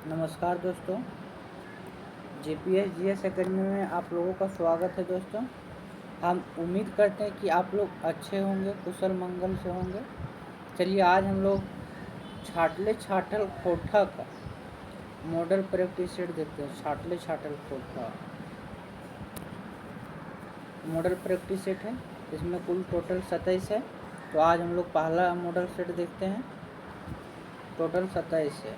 नमस्कार दोस्तों, GPS GS academy में आप लोगों का स्वागत है। दोस्तों, हम उम्मीद करते हैं कि आप लोग अच्छे होंगे, कुशल मंगल से होंगे। चलिए आज हम लोग छाटले छाटल खोठा का मॉडल प्रैक्टिस सेट देखते हैं। छाटले छाटल खोठा मॉडल प्रैक्टिस सेट है, इसमें कुल टोटल 27 है। तो आज हम लोग पहला मॉडल सेट देखते हैं। टोटल 27 है।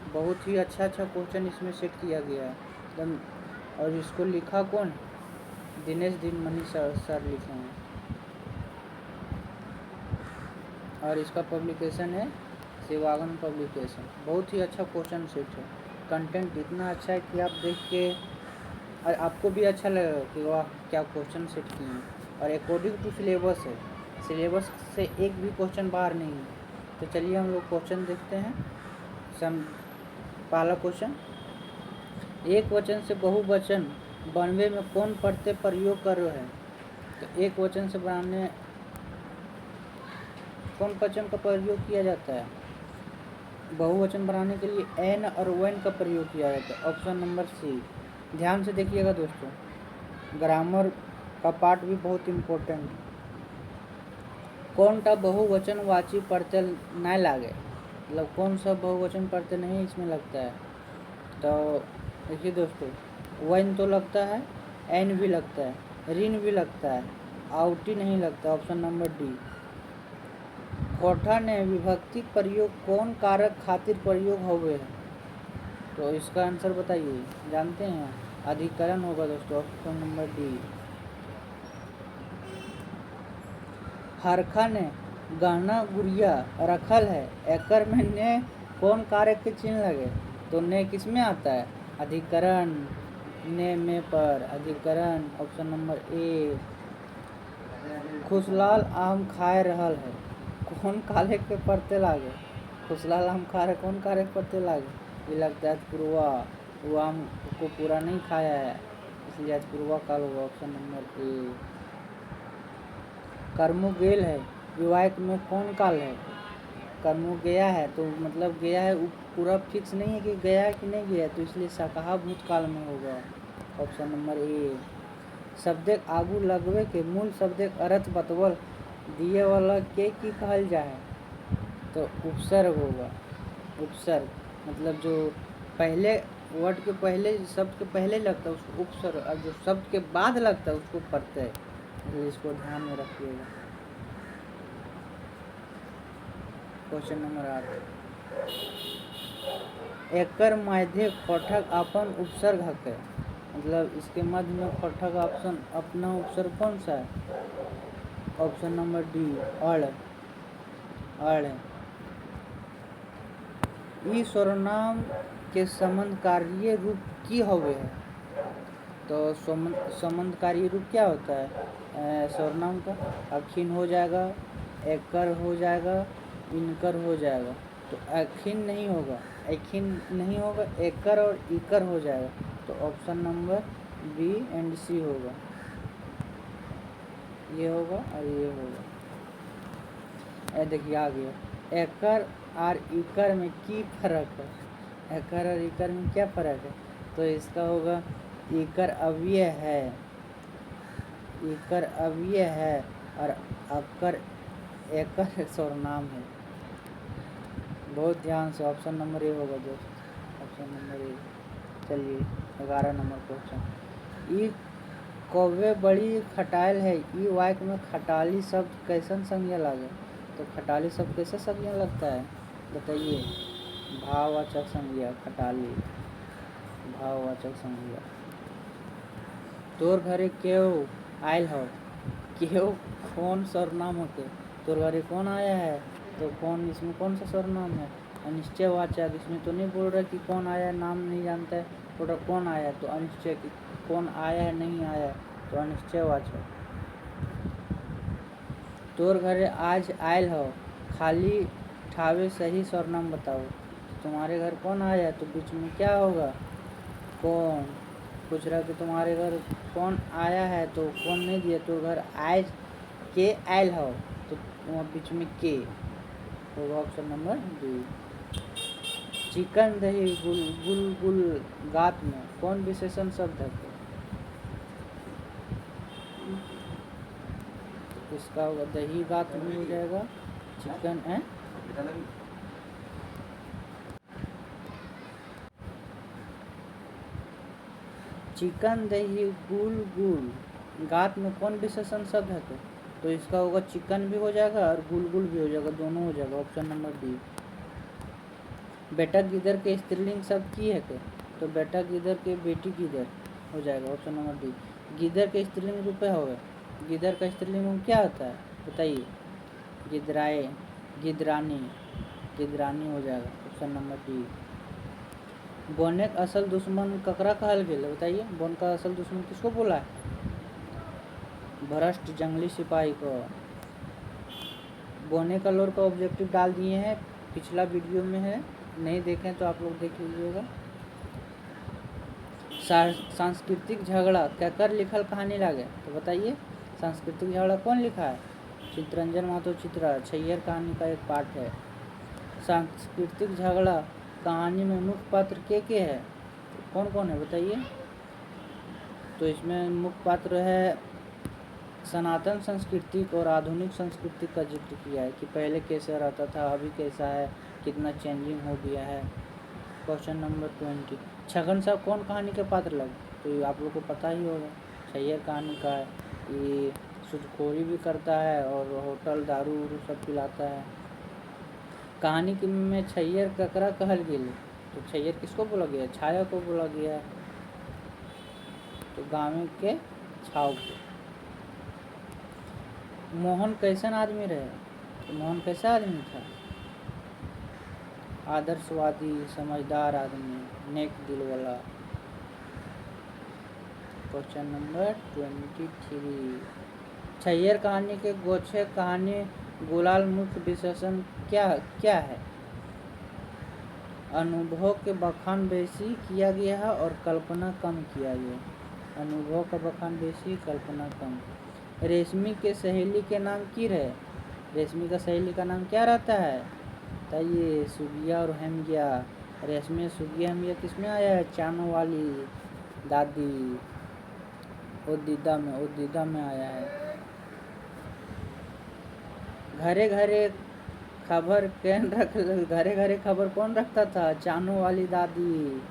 बहुत ही अच्छा क्वेश्चन इसमें सेट किया गया है एकदम। और इसको लिखा कौन? दिनेश दिनमणि सर लिखे हैं। और इसका पब्लिकेशन है शिवागन पब्लिकेशन। बहुत ही अच्छा क्वेश्चन सेट है। कंटेंट इतना अच्छा है कि आप देख के और आपको भी अच्छा लगेगा कि वाह क्या क्वेश्चन सेट किए हैं। और अकॉर्डिंग टू सिलेबस है, सिलेबस से एक भी क्वेश्चन बाहर नहीं है। तो चलिए हम लोग क्वेश्चन देखते हैं। पहला क्वेश्चन, एक वचन से बहुवचन बनवे में कौन प्रत्यय प्रयोग कर रहे हैं? तो एक वचन से बनाने कौन वचन का प्रयोग किया जाता है? बहुवचन बनाने के लिए एन और वन का प्रयोग किया जाता है। Option number C. ध्यान से देखिएगा दोस्तों, ग्रामर का पार्ट भी बहुत इम्पोर्टेंट। कौन सा बहुवचनवाची प्रत्यय न लागे, मतलब कौन सा बहुवचन प्रत्यय नहीं इसमें लगता है? तो देखिए दोस्तों, वन तो लगता है, एन भी लगता है, ऋण भी लगता है, आउटी नहीं लगता। Option number D. कोठा ने विभक्ति प्रयोग कौन कारक खातिर प्रयोग होवे है? तो इसका आंसर बताइए, जानते हैं? अधिकरण होगा दोस्तों। Option number D. हरखा ने गहना गुड़िया रखल है, एकर में ने कौन कारक के चिन्ह लगे? तो ने किस में आता है? अधिकरण। ने में पर अधिकरण। Option number A. खुशलाल आम खाए रहल है, कौन काले के पड़ते लागे? खुशलाल आम खा रहे, कौन काले के पड़ते लागे? ये लगता है पूर्वा, वो आम को पूरा नहीं खाया है, इसलिए आज पूर्वा काल होगा। Option number A. कर्मो गेल है, विवाहित में कौन काल है? कर्मो गया है, तो मतलब गया है, पूरा फिक्स नहीं है कि गया है कि नहीं गया, तो इसलिए शाकाहा भूतकाल में होगा। Option number A. शब्दक आगू लगवे के मूल शब्दक अर्थ बतवल दिए वाला के की कहल जाए? तो उपसर्ग होगा। उपसर्ग मतलब जो पहले वर्ड के पहले, शब्द के पहले लगता है उसको उपसर्ग, और जो शब्द के बाद लगता है उसको प्रत्यय। इसको ध्यान में रखिएगा। क्वेश्चन नंबर 8, एकर मध्य कोठक अपन उपसर्ग है, मतलब इसके मध्य में कोठक ऑप्शन अपना उपसर्ग कौन सा है? ऑप्शन नंबर डी, अड़। अड़ है। ई सर्वनाम के संबंधकार्य रूप की होवे है? तो संबंधकार्य रूप क्या होता है सर्वनाम का? अखिन हो जाएगा, एकर हो जाएगा, इनकर हो जाएगा। तो अखिन नहीं होगा, अखिन नहीं होगा, एकर और इकर हो जाएगा। तो ऑप्शन नंबर बी एंड सी होगा। ये होगा और ये होगा। देखिए आ गया, एकर और इकर में की फर्क है? एकर और इकर में क्या फर्क है? तो इसका होगा इकर अव्यय है, इकर अव्यय है, और अकर एकर सर्वनाम है। बहुत ध्यान से, ऑप्शन नंबर ए होगा दोस्त। Option number A. चलिए 11 नंबर क्वेश्चन, ई कौवे बड़ी खटाल है, ई वाक्य में खटाली शब्द कैसन संज्ञा लागे? तो खटाली शब्द कैसे संज्ञा लगता है बताइए? भाववाचक संज्ञा। खटाली भाववाचक संज्ञा। तोर घरे क्यों आयल हो, क्यों कौन सर्वनाम होते? तोर घरे कौन आया है, तो कौन इसमें कौन सा सर्वनाम है? अनिश्चयवाचक। इसमें तो नहीं बोल रहा कि कौन आया, नाम नहीं जानता है, बोल रहा कौन आया, तो अनिश्चय। कौन आया है नहीं आया, तो अनिश्चयवाचक। तोर घरे आज आयल हो, खाली ठावे सही सर्वनाम बताओ। तुम्हारे घर कौन आया, तो बीच में क्या होगा? कौन। पूछ रहा कि तुम्हारे घर कौन आया है, तो कौन नहीं दिया, तो घर आज के आयल हो, तो वहाँ बीच में के होगा। Option number B. चिकन दही गुल गुल गुल गात में कौन विशेषण शब्द है? इसका होगा दही गात में हो जाएगा चिकन है। चिकन दही गुल गुल गात में कौन विशेषण शब्द है? तो इसका होगा चिकन भी हो जाएगा और गुल गुल भी हो जाएगा, दोनों हो जाएगा। Option number D. बेटा गिदर के स्त्रीलिंग शब्द की है क्या? तो बेटा गिदर के बेटी गिदर हो जाएगा। Option number D. गिदर के स्त्रीलिंग रूप होगा। गिदर का स्त्रीलिंग क्या होता है बताइए? गिदराए, गिदरानी, गिदरानी हो जाएगा। Option number D. बोने का असल दुश्मन ककरा कहल गेल बताइए? बोन का असल दुश्मन किसको बोला है? भ्रष्ट जंगली सिपाही को। बोने का लोर का ऑब्जेक्टिव डाल दिए हैं, पिछला वीडियो में है, नहीं देखें तो आप लोग देख लीजिएगा। सांस्कृतिक झगड़ा कहकर लिखल कहानी लागे? तो बताइए सांस्कृतिक झगड़ा कौन लिखा है? चित्रंजन महतो चित्रा, छैयर कहानी का एक पार्ट है। सांस्कृतिक झगड़ा कहानी में मुख्य पात्र के है? तो कौन कौन है बताइए? तो इसमें मुख्य पात्र है सनातन संस्कृति और आधुनिक संस्कृति का जिक्र किया है कि पहले कैसे रहता था, अभी कैसा है, कितना चेंजिंग हो गया है। Question number 20। छगन साहब कौन कहानी के पात्र लगे? तो आप लोग को पता ही होगा, छैयर कहानी का है। ये सूदखोरी भी करता है और होटल दारू सब पिलाता है। कहानी की में छैयर ककरा कहल गेल? तो छैयर किसको बोला गया? छाया को बोला गया। तो गाँव के छाव को। मोहन कैसन आदमी रहे? तो मोहन कैसा आदमी था? आदर्शवादी, समझदार आदमी, नेक दिल वाला। Question number 23। छैयर कहानी के गोछे कहानी गुलाल मुख्य विशेषण क्या क्या है? अनुभव के बखान बेसी किया गया है और कल्पना कम किया गया। अनुभव का बखान बेसी, कल्पना कम। रेशमी के सहेली के नाम की रहे? रेशमी का सहेली का नाम क्या रहता है? बताइए सुगिया और हेमगिया। रेशमी सुगिया हेमगिया किस में आया है? चानो वाली दादी उद्दीदा में आया है। घरे घरे खबर घरे घरे खबर कौन रखता था? चानो वाली दादी।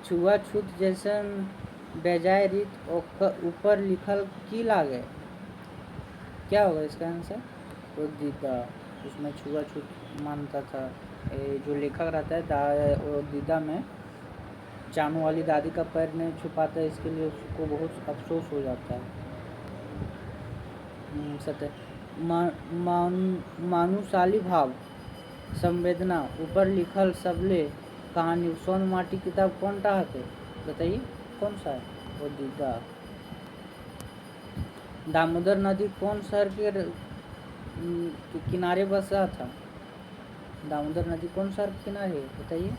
छुआछूत जैसन बेजाय रीत ऊपर लिखल की लागे? क्या होगा इसका आंसर? उद्दीदा। उसमें छुआछूत मानता था। जो लेखक रहता है उद्दीदा में चानू वाली दादी का पैर नहीं छुपाता है, इसके लिए उसको बहुत अफसोस हो जाता है। मानुषाली भाव संवेदना ऊपर लिखल सबले कहानी सोन माटी किताब कौन टा है? बताइए कौन सा है? उद्दीदा। दामोदर नदी कौन शहर के किनारे बसा था? दामोदर नदी कौन शहर के किनारे है? बताइए।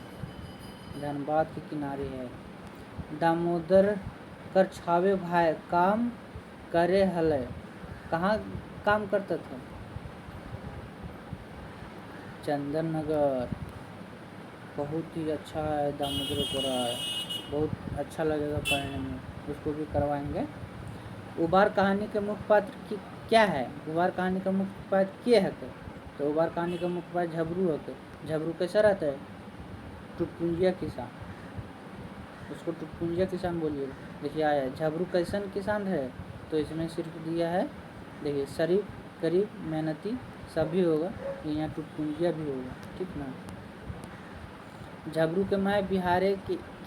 धनबाद के किनारे है। दामोदर कर छावे भाई काम करे हले, कहाँ काम करता था? चंदन नगर। बहुत ही अच्छा है दामोदर गोराय, बहुत अच्छा लगेगा पढ़ने में, उसको भी करवाएंगे। उबार कहानी के मुख्य पात्र क्या है? उबार कहानी का मुख्य पात्र क्या है? तो उबार कहानी का मुख्य पात्र झबरू है। झबरू कैसा रहता है? टुटपुंजिया किसान, उसको टुटपुंजिया किसान बोलिए। देखिए आया झबरू कैसन किसान है? तो इसमें सिर्फ दिया है, देखिए शरीफ, करीब, मेहनती सभी होगा, यहाँ टुटपुंजिया भी होगा, ठीक ना। झबरू के माँ बिहारी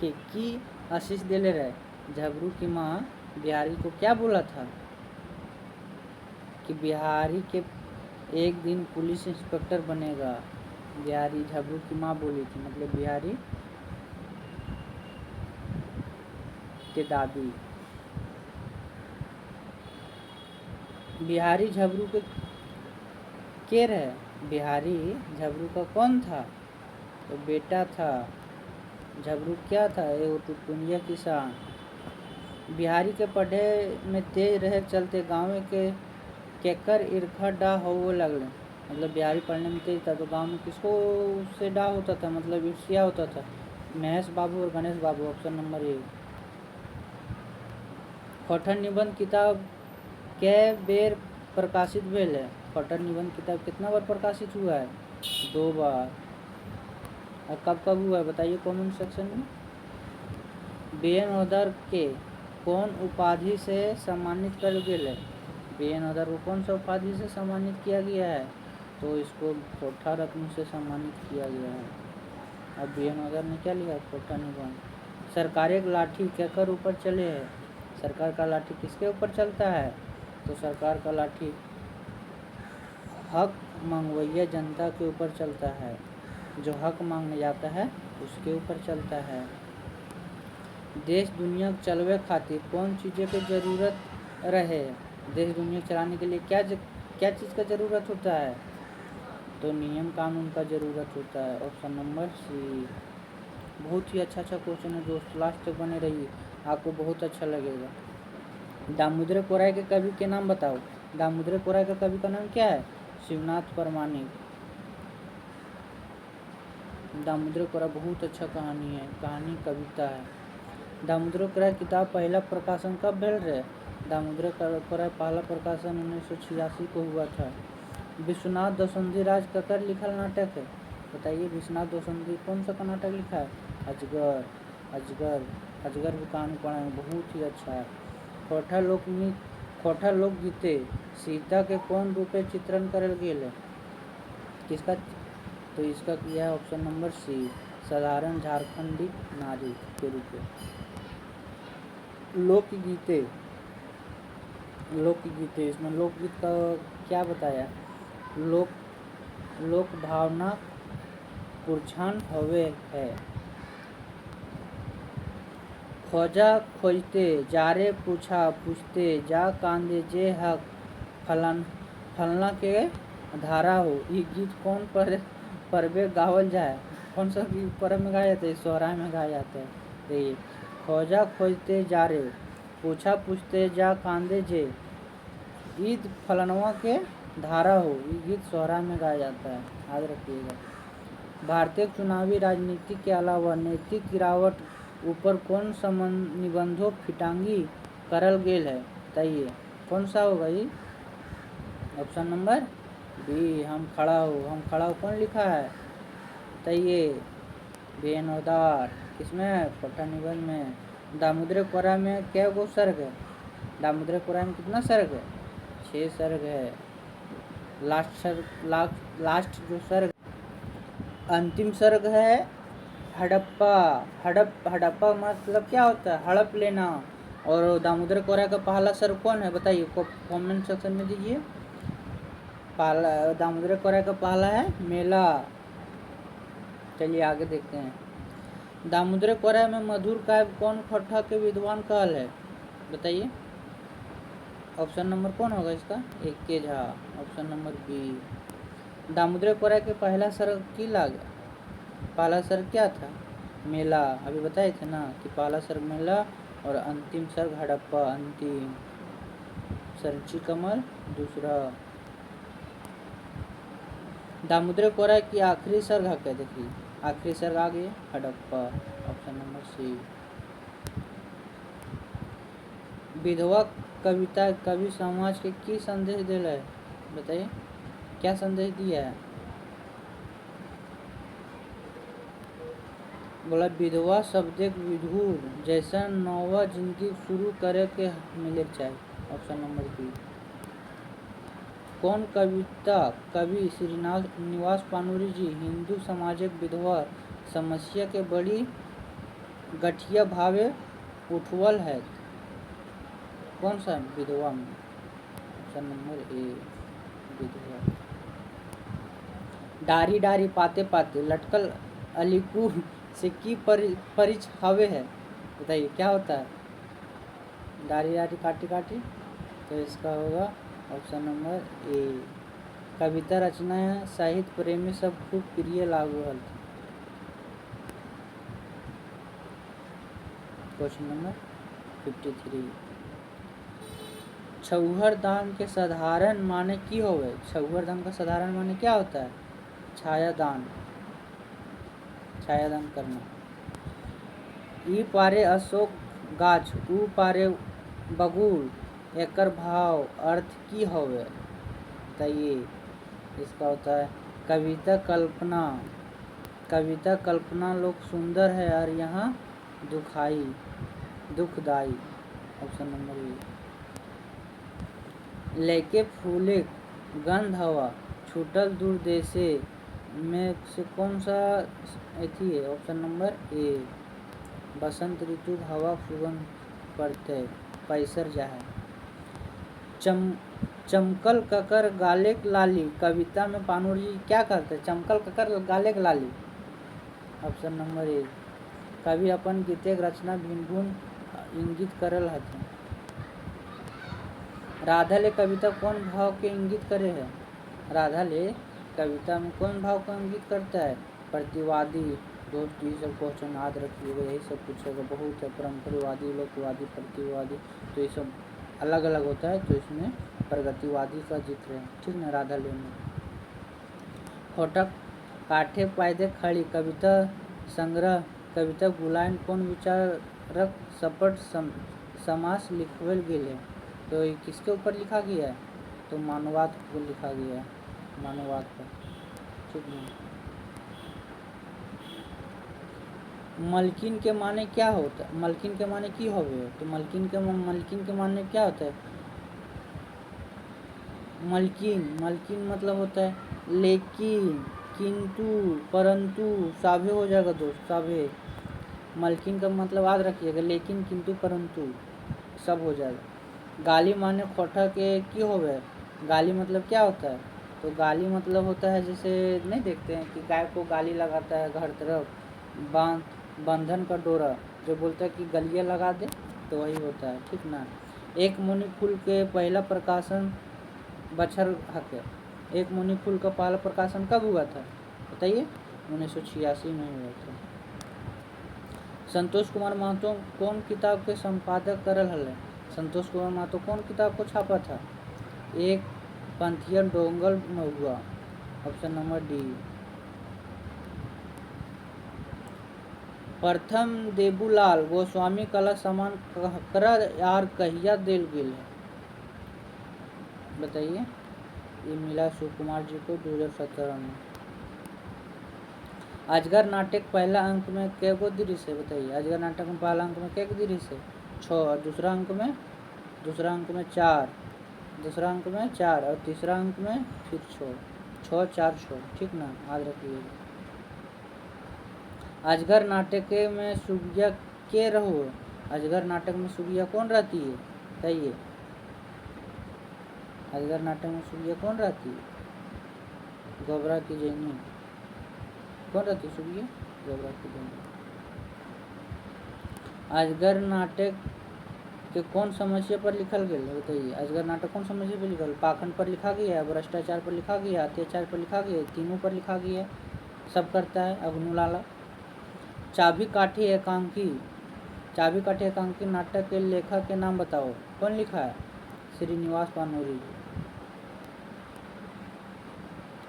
की आशीष देले रहे। झबरू की माँ बिहारी को क्या बोला था? कि बिहारी के एक दिन पुलिस इंस्पेक्टर बनेगा। बिहारी झबरू की माँ बोली थी, मतलब बिहारी के दादी। बिहारी झबरू के रहे? बिहारी झबरू का कौन था? तो बेटा था। झबरू क्या था? वो टुटपुंजिया किसान। बिहारी के पढ़े में तेज रहे चलते गाँव के केकर ईर्खा डा हो लगले। मतलब बिहारी पढ़ने में तेज था, तो गांव में किसको उससे डा होता था, मतलब ईर्ष्या होता था? महेश बाबू और गणेश बाबू, ऑप्शन नंबर ए। खोटन निबंध किताब कै बेर प्रकाशित भेल है? खोटन निबंध किताब कितना बार प्रकाशित हुआ है? 2 बार। और कब कब हुआ है बताइए कमेंट सेक्शन में। बी.एन. ओदर के कौन उपाधि से सम्मानित कर गेल है? बी.एन. ओदर को कौन सा उपाधि से सम्मानित किया गया है? तो इसको खोटा रत्न से सम्मानित किया गया है। अब बी.एन. ओदर ने क्या लिखा? खोटा निबंध। सरकारी लाठी केकर ऊपर चले है? सरकार का लाठी किसके ऊपर चलता है? तो सरकार का लाठी हक मंगवैया जनता के ऊपर चलता है। जो हक मांगने जाता है उसके ऊपर चलता है। देश दुनिया चलवे खातिर कौन चीज़ें की जरूरत रहे? देश दुनिया चलाने के लिए क्या चीज़ का जरूरत होता है? तो नियम कानून का जरूरत होता है। Option number C. बहुत ही अच्छा क्वेश्चन है दोस्त, लास्ट तक बने रहिए, आपको बहुत अच्छा लगेगा। दामोदर कोराई के कवि के नाम बताओ। दामोदर कोराई का कवि का नाम क्या है? शिवनाथ परमाणिक। दामोदर कोराई बहुत अच्छा कहानी है, कहानी कविता है। दामोदर कोराई किताब पहला प्रकाशन कब भेल रहे? दामोदर कोराई पहला प्रकाशन 1986 को हुआ था। विश्वनाथ दसंधी राज ककर लिखल नाटक है? बताइए विश्वनाथ दसंधी कौन सा नाटक लिखा है? अजगर। अजगर अजगर भी कहानी पढ़ा है, बहुत ही अच्छा है। खोटा लोकगीते सीता के कौन रूपे चित्रण करल गेल है? किसका? तो इसका किया है ऑप्शन नंबर सी, साधारण झारखंडी नारी के रूप में। लोकगीते इसमें लोकगीत का क्या बताया? लोक भावना पुरछान हवे है। खोजा खोजते जारे पूछा पूछते जा कांदे जे हक फलना के धारा हो। ये गीत कौन परवे गावल जाए? कौन सा पर्व में गाया जाता है? सोहराय में गाया जाता है। तो खोजा खोजते जारे पूछा पूछते जा कांदे जे ईद फलनवा के धारा हो। ये गीत सोहराय में गाया जाता है, याद रखिएगा। भारतीय चुनावी राजनीति के अलावा नैतिक गिरावट ऊपर कौन सा निबंधों फिटांगी करल गेल है? बताइए कौन सा होगा ये? ऑप्शन नंबर बी, हम खड़ा हो कौन लिखा है? बताइए बी.एन. ओदार। किसमें? खोटा निबंध में। दामोदर कोराई में क्या गो सर्ग है? दामोदर कोराई में कितना सर्ग है? 6 सर्ग है। लास्ट जो सर्ग अंतिम सर्ग है हड़प्पा। हड़प्पा मतलब क्या होता है? हड़प लेना। और दामोदर कोराई का पहला सर्ग कौन है बताइए, कमेंट सेक्शन में दीजिए। दामोदर कोराई का पहला है मेला। चलिए आगे देखते हैं। दामोदर कोराई में मधुर काव्य कौन खोटा के विद्वान कहल है? बताइए ऑप्शन नंबर कौन होगा इसका? एक के Jha. Option number B. Damodar कोराई के पहला सर्ग की लागे? पहला सर्ग क्या था? मेला। अभी बताए थे ना कि पहला सर्ग मेला और अंतिम सर्ग हड़प्पा। अंतिम सरची कमल दूसरा। दामोदर कोराई की आखिरी सर्ग है क्या? देखिए आखिरी सर्ग आ गई हड़प्पा। ऑप्शन नंबर सी। विधवा कविता कवि समाज के की संदेश दिला है? बताइए क्या संदेश दिया है? बोला विधवा शब्द विधुर जैसा नौवा जिंदगी शुरू करे के मिले चाहिए। Option number B. कौन कविता कवि श्रीनिवास पानुरी जी हिंदू समाजिक विधवा समस्या के बड़ी गठिया भावे उठवल है? कौन सा विधवा में? ऑप्शन नंबर ए विधवा। डारी डारी पाते पाते लटकल अलीकू से की परिच हवे है? बताइए क्या होता है? डारी डारी काटी काटी। तो इसका होगा ऑप्शन नंबर ए। कविता रचना साहित्य प्रेमी सब खूब प्रिय लागू हल। Question number 53। छौहर दान के साधारण माने की होवे? छौहर दान का साधारण माने क्या होता है? छायादान, छायादान करना। ई पारे अशोक गाछ, ऊ पारे बबूल, एकर भाव अर्थ की होवे? बताइए। इसका होता है कविता कल्पना, कविता कल्पना लोग सुंदर है और यहाँ दुखाई, दुखदाई। Option number A. लेके फूले गंध हवा, छूटल दूर देशे में से कौन सा अथी है? Option number A. बसंत ऋतु हवा सुगंध पड़ते पैसर जाए। चमकल ककर गाले लाली, कविता में पानूर जी क्या करते? चमकल ककर गाले लाली। Option number A. कवि अपन गीते रचना भिन्न भिन्न इंगित करल हथिन। राधा ले कविता कौन भाव के इंगित करे है? राधा ले कविता में कौन भाव को इंगित करता है? प्रतिवादी, दोस्ती, सब क्वेश्चन याद रखिएगा, यही सब पूछेगा। बहुत है, परंपरावादी, लोकवादी, प्रतिवादी, तो ये सब अलग अलग होता है। तो इसमें प्रगतिवादी का जिक्र है, ठीक ना, राधा ले में। फोटक काठे पायदे खड़ी, कविता संग्रह, कविता गुलायन कौन विचारक सपट समास लिखवल गेले? तो ये किसके ऊपर लिखा गया है? तो मानववाद को लिखा गया है, मानववाद पर, ठीक है। मलकिन के माने क्या होता है? मलकिन के माने की होवे? तो मलकिन के माने क्या होता है? मलकिन मतलब होता है लेकिन, किंतु, परंतु, साभे हो जाएगा दोस्त, साभे। मलकिन का मतलब याद रखिएगा, लेकिन, किंतु, परंतु सब हो जाएगा। गाली माने खोटा के की होवे? गाली मतलब क्या होता है? तो गाली मतलब होता है, जैसे नहीं देखते हैं कि गाय को गाली लगाता है घर तरफ, बंधन का डोरा, जो बोलता है कि गलिया लगा दे, तो वही होता है, ठीक ना। एक मुनि फूल के पहला प्रकाशन बछर हके। एक मुनि फूल का पहला प्रकाशन कब हुआ था? बताइए। 1986 में हुआ था। संतोष कुमार महतो कौन किताब के संपादक करल हले? संतोष कुमार महतो कौन किताब को छापा था? एक पंथियन डोंगल महुआ। Option number D. प्रथम देबूलाल गोस्वामी कला सम्मान करा यार कहिया देल गेल है? बताइए। ये मिला शिव कुमार जी को 2017 में। अजगर नाटक पहला अंक में कै गो दृश्य है? बताइए। अजगर नाटक में पहला अंक में कै गो दृश्य है? 6। दूसरा अंक में 4, दूसरा अंक में 4 और तीसरा अंक में फिर 6, 6, 4, 6, ठीक ना, याद रखिएगा। अजगर नाटक में सुगिया के रहो? अजगर नाटक में सुगिया कौन रहती है? बताइए। अजगर नाटक में सुगिया कौन रहती है? गोबरा की जैनी। कौन रहती है सुगिया? गोबरा की जैनी। अजगर नाटक के कौन समस्या पर लिखल गया? बताइए। अजगर नाटक कौन समस्या पर लिखल? पाखंड पर लिखा गया है, भ्रष्टाचार पर लिखा गया, अत्याचार पर लिखा गया, तीनों पर लिखा गया, सब करता है अग्नुलाला। चाबी काठी एकांकी, चाबी काठी एकांकी नाटक के लेखक के नाम बताओ। कौन लिखा है? श्रीनिवास पानूरी।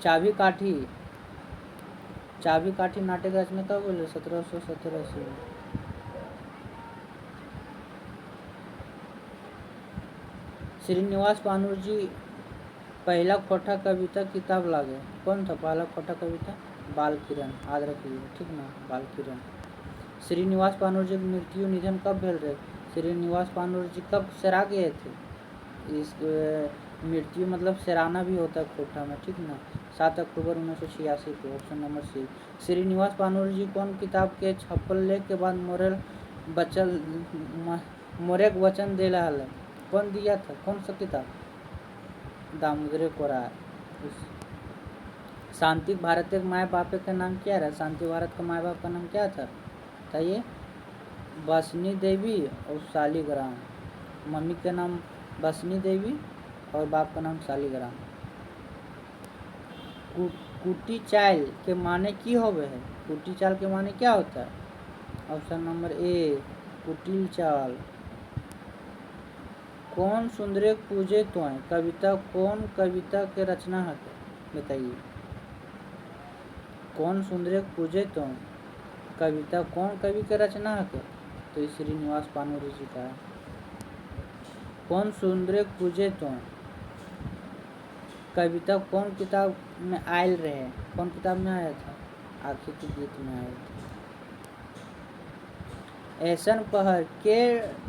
चाबी काठी नाटक रचना कब बोले? 1787 में। श्रीनिवास पानूर जी पहला खोटा कविता किताब लागे, कौन था पहला खोटा कविता? बाल किरण, याद रखिए, ठीक ना, बाल किरण। श्रीनिवास पानूर जी की मृत्यु निधन कब भेल रहे? श्रीनिवास पानूर जी कब सरा गए थे? इस मृत्यु मतलब सराना भी होता है खोटा में, ठीक ना, 7 अक्टूबर 1986 को। Option number C. Srinivas Panur ji कौन किताब के छपले के बाद मोरे वचन देला हल? कौन दिया था? कौन सा किताब? दामोदर कोरार। शांति भारत के माए बाप का नाम क्या रहा? शांति भारत का माए बाप का नाम क्या था? बताइए। बसनी देवी और शालिग्राम। मम्मी का नाम बसनी देवी और बाप का नाम शालिग्राम। कुटी चाल के माने की होवे है? कुटी चाल के माने क्या होता है? ऑप्शन नंबर ए, कुटिल चाल। कौन सुंदरे पूजे तो कविता कौन कविता के रचना है, बताइए। कौन सुंदरे पूजे तो कविता कौन कवि के रचना है, तो ये श्रीनिवास पानूरी जी का है। कौन सुंदरे पूजे तो कविता कौन किताब में आयल रहे, कौन किताब में आया था, आखिर के गीत में आया था। ऐसन पहर के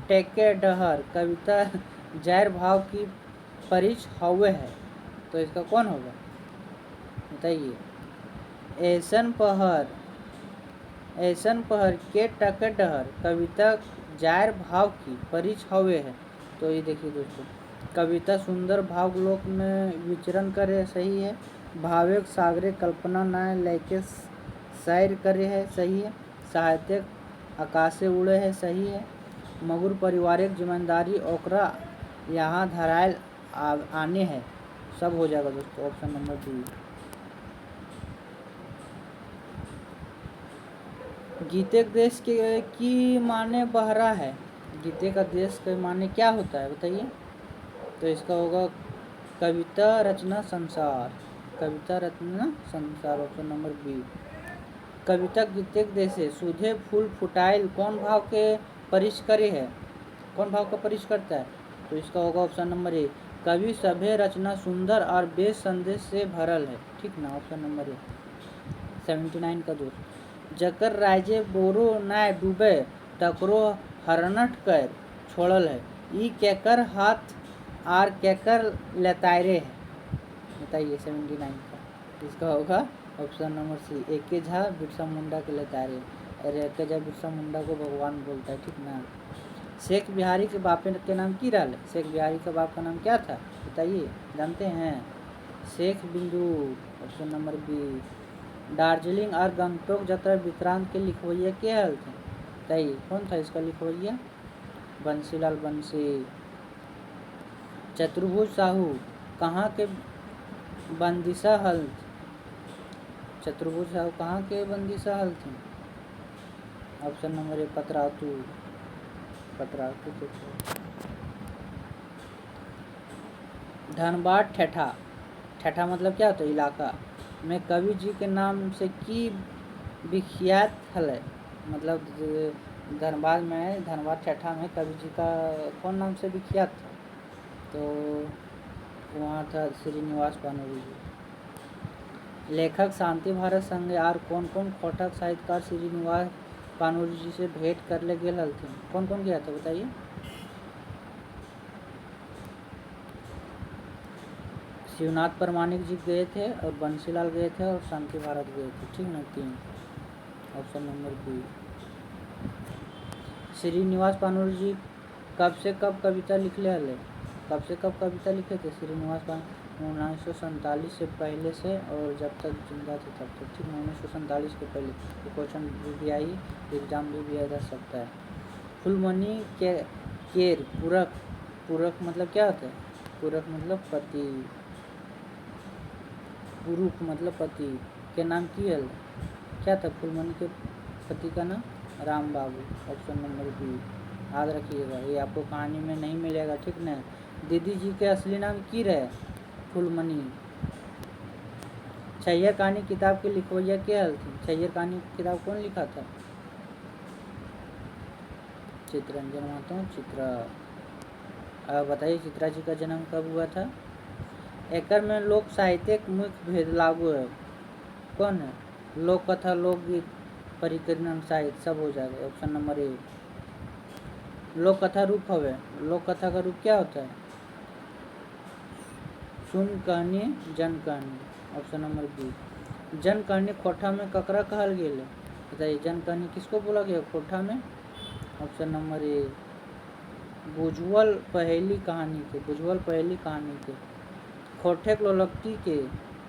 टेके डहर कविता जैर भाव की परिच हवे है, तो इसका कौन होगा, बताइए। ऐसन पहर के टके डहर कविता जैर भाव की परिच हवे है, तो ये देखिए दोस्तों, कविता सुंदर भावलोक में विचरण करे, सही है। भावेक सागरे कल्पना न लेके सैर करे है, सही है। साहित्यिक आकाशे उड़े है, सही है। मगुर पारिवारिक जिम्मेदारी ओकरा यहाँ धरायल आने है, सब हो जाएगा दोस्तों, ऑप्शन नंबर बी। गीते के देश के की माने बहरा है, गीते का देश के माने क्या होता है, बताइए। तो इसका होगा कविता रचना संसार, कविता रचना संसार, ऑप्शन नंबर बी। कविता गीते के देशे सुधे फूल फुटाइल कौन भाव के परिश करे है, कौन भाव का परिश करता है, तो इसका होगा ऑप्शन नंबर ए। कवि सभे रचना सुंदर और बेस संदेश से भरल है, ठीक ना, ऑप्शन नंबर ए। 79 का दोस्त। जकर राजे बोरो नाय डूबे तकरो हरनट कर छोड़ल है, ई केकर हाथ आर केकर लतायरे है, बताइए 79 का। इसका होगा ऑप्शन नंबर सी, एके झा बिरसा मुंडा के लतायरे। अरे एके झा बिरसा मुंडा को भगवान बोलता है, ठीक ना। शेख बिहारी के बाप के नाम की रहा है, शेख बिहारी का बाप का नाम क्या था, बताइए, जानते हैं, शेख बिंदु, ऑप्शन नंबर बी। दार्जिलिंग और गंगटोक जत्रा विक्रांत के लिखवैया के हल थे, बताइए कौन था इसका लिखवैया, बंसीलाल बंसी। चतुर्भुज साहू कहाँ के बंदिशा हल, चतुर्भुज साहू कहाँ के बंदिशा हल थे, option number A Patratu, Patratu तो। धनबाद ठेठा, ठेठा मतलब क्या होता है, इलाका में कवि जी के नाम से की विख्यात हल है, मतलब धनबाद में, धनबाद ठेठा में कवि जी का कौन नाम से विख्यात था, तो वहाँ था श्रीनिवास पानूरी जी। लेखक शांति भारत संगे और कौन कौन खोटक साहित्यकार श्रीनिवास पानूरी जी से भेंट कर ले गए थे, कौन कौन गया था, बताइए। शिवनाथ परमाणिक जी गए थे, और बंसीलाल गए थे, और शांति भारत गए थे, ठीक ना, 3, option number B. Srinivas Panuri जी कब से कब कविता लिखले हले, कब से कब कविता लिखे थे श्रीनिवास पानूरी, 1947 से पहले से, और जब तक जिंदा थे तब तक, ठीक ना, 1947 के पहले। ये क्वेश्चन भी आई, एग्जाम भी दिया जा सकता है। फुलमणि के केर पूरक, पूरक मतलब क्या होता है, पूरक मतलब पति, पुरुष मतलब पति के नाम की हल, क्या था फुलमणि के पति का नाम, राम बाबू, ऑप्शन नंबर बी, याद रखिएगा, ये आपको कहानी में नहीं मिलेगा, ठीक ना। दीदी जी के असली नाम की रहे, फुलमणि। छैयर कहानी किताब के लिखवैया के हल थी, छैयर कहानी किताब कौन लिखा था, चित्ररंजन महतो, चित्रा। बताइए चित्रा जी का जन्म कब हुआ था। एकर में लोक साहित्य मुख्य भेद लागू है, कौन है, लोक कथा, लोकगीत, परिकीर्णन साहित्य, सब हो जाएगा, ऑप्शन नंबर ए। लोक कथा रूप हवे, लोक कथा का रूप क्या होता है, सुन कहानी, जन कहानी, ऑप्शन नंबर बी। जन कहानी खोठा में ककरा कहल गेल, बताइए, जन कहानी किसको बोला गया खोठा में, ऑप्शन नंबर ए। बुझवल पहेली कहानी के, बुझवल पहेली कहानी के। खोठे लोलक्ती के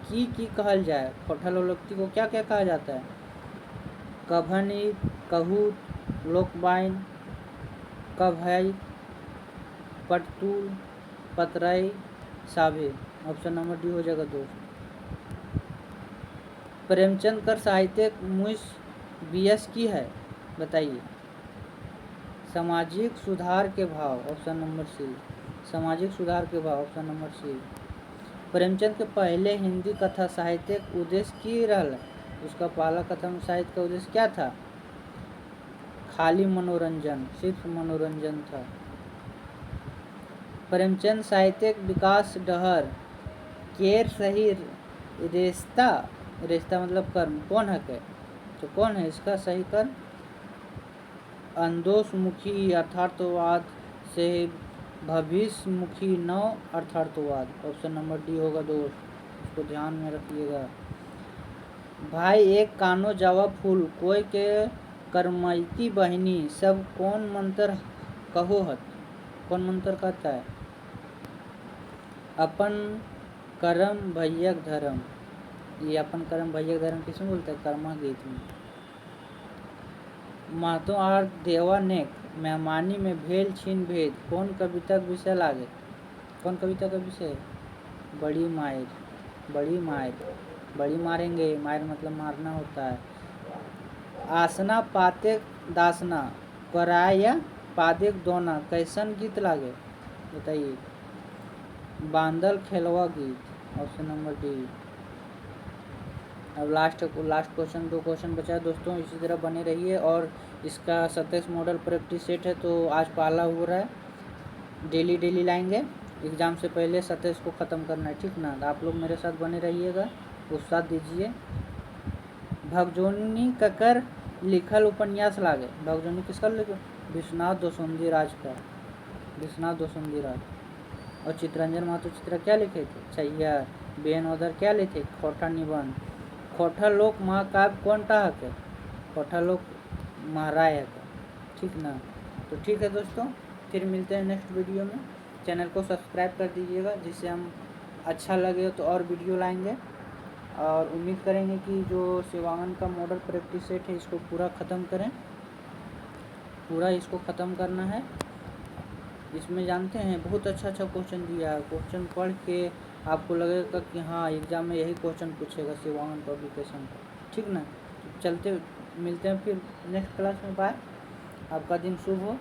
की कहल जाए, खोठा लोलक्ती को क्या क्या कहा जाता है, कभनी, कहूत, लोकबाइन, कभई, पटतुल, पतरई, साभे, ऑप्शन नंबर डी हो जाएगा दोस्त। प्रेमचंद कर साहित्यिक मुइस बीएस की है, बताइए। सामाजिक सुधार के भाव, ऑप्शन नंबर सी। सामाजिक सुधार के भाव, ऑप्शन नंबर सी। प्रेमचंद के पहले हिंदी कथा साहित्यिक उद्देश्य की रहल, उसका पहला कथा साहित्य का उद्देश्य क्या था? खाली मनोरंजन, सिर्फ मनोरंजन था। प्रेमचंद साहित्यिक विकास डहर केर सही रिश्ता, रिश्ता मतलब कर्म कौन है के? तो कौन है इसका सही कर्म? अंदोषमुखी अर्थार्थवाद से भविष्यमुखी नव अर्थार्थवाद, ऑप्शन नंबर डी होगा दोस्त, इसको ध्यान में रखिएगा। भाई एक कानो जावा फूल कोई के करमैती बहिनी सब कौन मंत्र कहो हत? कौन मंत्र कहता है? अपन कर्म भैयक धर्म, ये अपन कर्म भैयक धर्म किसमें बोलते हैं? कर्मा गीत में। महतो आर देवा नेक मेहमानी में भेल छीन भेद कौन कविता का विषय लागे? कौन कविता का विषय? बड़ी मायर, बड़ी मायर, बड़ी मारेंगे, मायर मतलब मारना होता है। आसना पाते दासना कराया पादेक दोना कैसन गीत लागे? बताइए। बांदल खेलवा गीत, ऑप्शन नंबर डी। अब लास्ट क्वेश्चन, 2 क्वेश्चन बचा है दोस्तों, इसी तरह बने रहिए। और इसका 27 मॉडल प्रैक्टिस सेट है, तो आज पहला हो रहा है, डेली लाएंगे। एग्ज़ाम से पहले 27 को ख़त्म करना है, ठीक ना? आप लोग मेरे साथ बने रहिएगा, उत्साह दीजिए। भगजोनी ककर लिखल उपन्यास लागे? भगजोनी किसका लिखे? विश्वनाथ दोसुंधी राज का, विश्वनाथ दोसुंधी राज। और चित्रंजन महतो चित्र क्या लिखे थे? छैया। बेन ओदर क्या लिखे? खोटा निबंध। खोटा लोक महाकाव्य कौन टा है? खोटा लोक महाराय है, ठीक ना? तो ठीक है दोस्तों, फिर मिलते हैं नेक्स्ट वीडियो में। चैनल को सब्सक्राइब कर दीजिएगा, जिससे हम अच्छा लगे तो और वीडियो लाएंगे। और उम्मीद करेंगे कि जो शिवांगन का मॉडल प्रैक्टिस सेट है इसको पूरा ख़त्म करें, पूरा इसको ख़त्म करना है। इसमें जानते हैं बहुत अच्छा क्वेश्चन दिया है, क्वेश्चन पढ़ के आपको लगेगा कि हाँ एग्ज़ाम में यही क्वेश्चन पूछेगा शिवांगन पब्लिकेशन का, ठीक ना? तो चलते मिलते हैं फिर नेक्स्ट क्लास में। बाय, आपका दिन शुभ हो।